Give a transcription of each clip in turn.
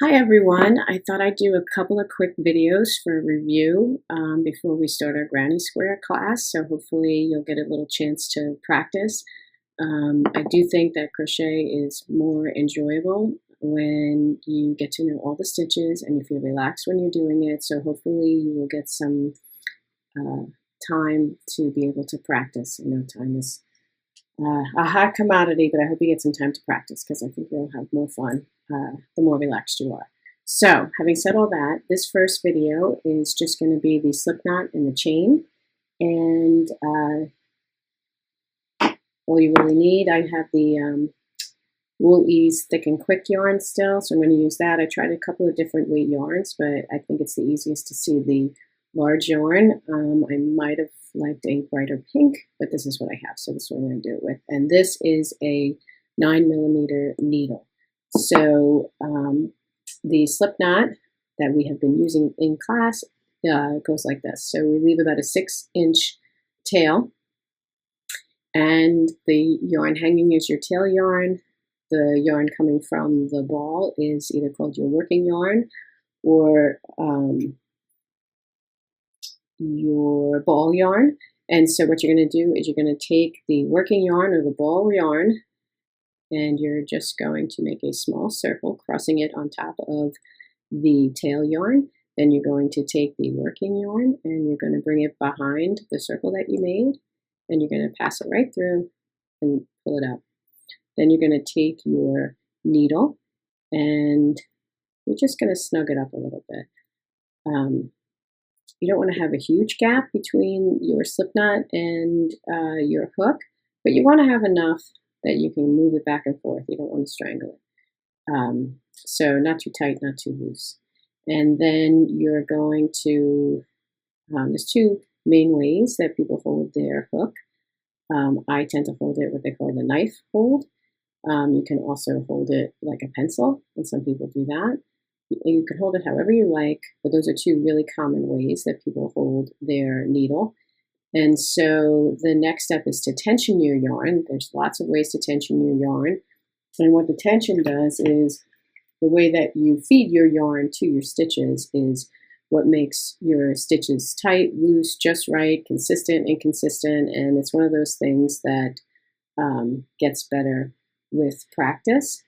Hi everyone, I thought I'd do a couple of quick videos for review before we start our Granny Square class, so hopefully you'll get a little chance to practice. I do think that crochet is more enjoyable when you get to know all the stitches and you feel relaxed when you're doing it, so hopefully you will get some uh, time to be able to practice. I know time is a hot commodity, but I hope you get some time to practice because I think you'll have more fun the more relaxed you are. So, having said all that, this first video is just going to be the slip knot and the chain. And all you really need, I have the Wool Ease Thick and Quick yarn still, so I'm going to use that. I tried a couple of different weight yarns, but I think it's the easiest to see the large yarn. I might have liked a brighter pink, but this is what I have, so this is what I'm going to do it with. And this is a 9mm needle. So the slip knot that we have been using in class goes like this. So we leave about a 6-inch tail, and the yarn hanging is your tail yarn. The yarn coming from the ball is either called your working yarn or your ball yarn. And so what you're going to do is you're going to take the working yarn or the ball yarn, and you're just going to make a small circle, crossing it on top of the tail yarn. Then you're going to take the working yarn and you're going to bring it behind the circle that you made, and you're going to pass it right through and pull it up. Then you're going to take your needle and you're just going to snug it up a little bit. You don't want to have a huge gap between your slip knot and your hook, but you want to have enough that you can move it back and forth. You don't want to strangle it. So not too tight, not too loose. And then you're going to, there's two main ways that people hold their hook. I tend to hold it what they call the knife hold. You can also hold it like a pencil, and some people do that. You can hold it however you like, but those are two really common ways that people hold their needle. And so the next step is to tension your yarn. There's lots of ways to tension your yarn. And what the tension does is the way that you feed your yarn to your stitches is what makes your stitches tight, loose, just right, consistent, inconsistent. And it's one of those things that gets better with practice.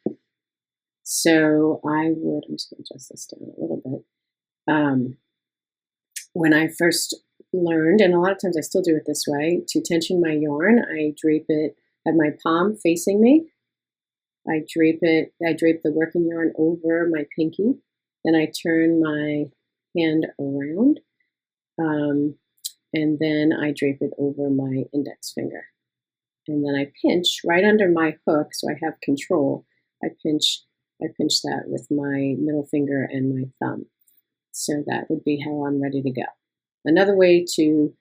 So I'm just going to adjust this down a little bit. When I first learned, and a lot of times I still do it this way, to tension my yarn, I drape it, have my palm facing me. I drape the working yarn over my pinky. Then I turn my hand around, and then I drape it over my index finger. And then I pinch right under my hook, so I have control. I pinch that with my middle finger and my thumb. So that would be how I'm ready to go. Another way to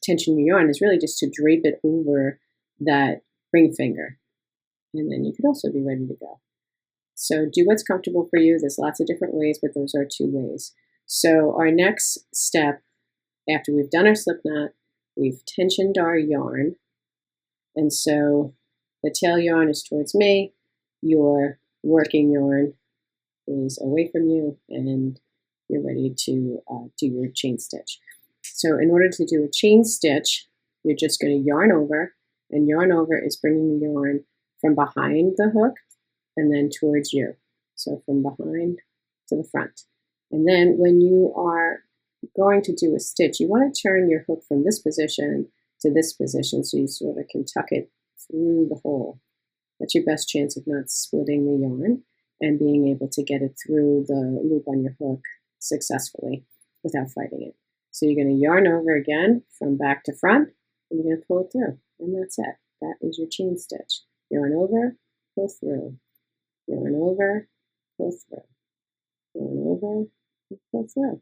tension your yarn is really just to drape it over that ring finger. And then you could also be ready to go. So do what's comfortable for you. There's lots of different ways, but those are two ways. So our next step, after we've done our slip knot, we've tensioned our yarn. And so the tail yarn is towards me, your working yarn is away from you, and you're ready to do your chain stitch. So in order to do a chain stitch, you're just going to yarn over, and yarn over is bringing the yarn from behind the hook and then towards you. So from behind to the front. And then when you are going to do a stitch, you want to turn your hook from this position to this position so you sort of can tuck it through the hole. That's your best chance of not splitting the yarn and being able to get it through the loop on your hook successfully without fighting it. So you're going to yarn over again from back to front, and you're going to pull it through, and that's it. That is your chain stitch. Yarn over, pull through. Yarn over, pull through. Yarn over, pull through.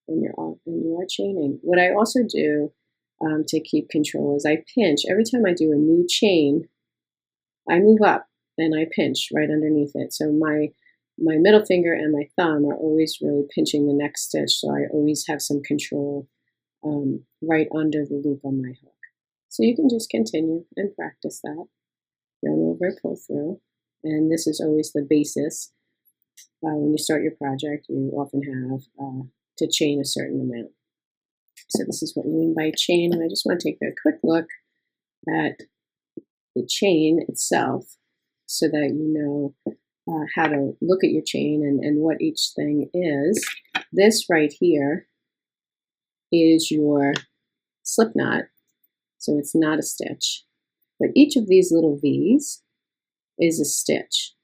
And you are chaining. What I also do to keep control is I pinch. Every time I do a new chain, I move up and I pinch right underneath it. So my middle finger and my thumb are always really pinching the next stitch, so I always have some control right under the loop on my hook. So you can just continue and practice that. Yarn over, pull through, and this is always the basis when you start your project, you often have to chain a certain amount. So this is what we mean by chain, and I just want to take a quick look at the chain itself so that you know how to look at your chain and what each thing is. This right here is your slip knot, so it's not a stitch, but each of these little V's is a stitch.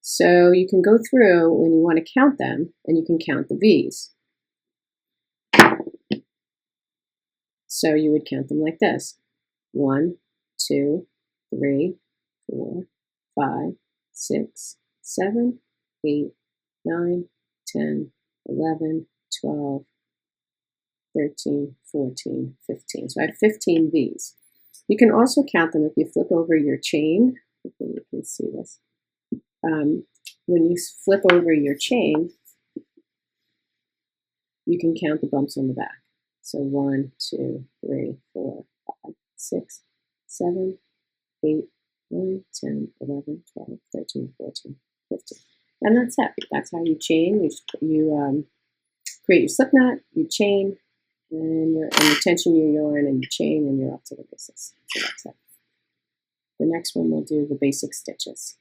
So you can go through when you want to count them, and you can count the V's. So you would count them like this: 1, 2, 3, 4, 5, 6, 7, 8, 9, 10, 11, 12, 13, 14, 15. So I have 15 V's. You can also count them if you flip over your chain. Hopefully you can see this. When you flip over your chain, you can count the bumps on the back. So 1, 2, 3, 4, 5, 6, 7, 8, 9, 10, 11, 12, 13, 14, 15. And that's it. That's how you chain. You create your slip knot, you chain, and you tension your yarn, and you chain, and you're up to the races. So that's it. The next one we'll do the basic stitches.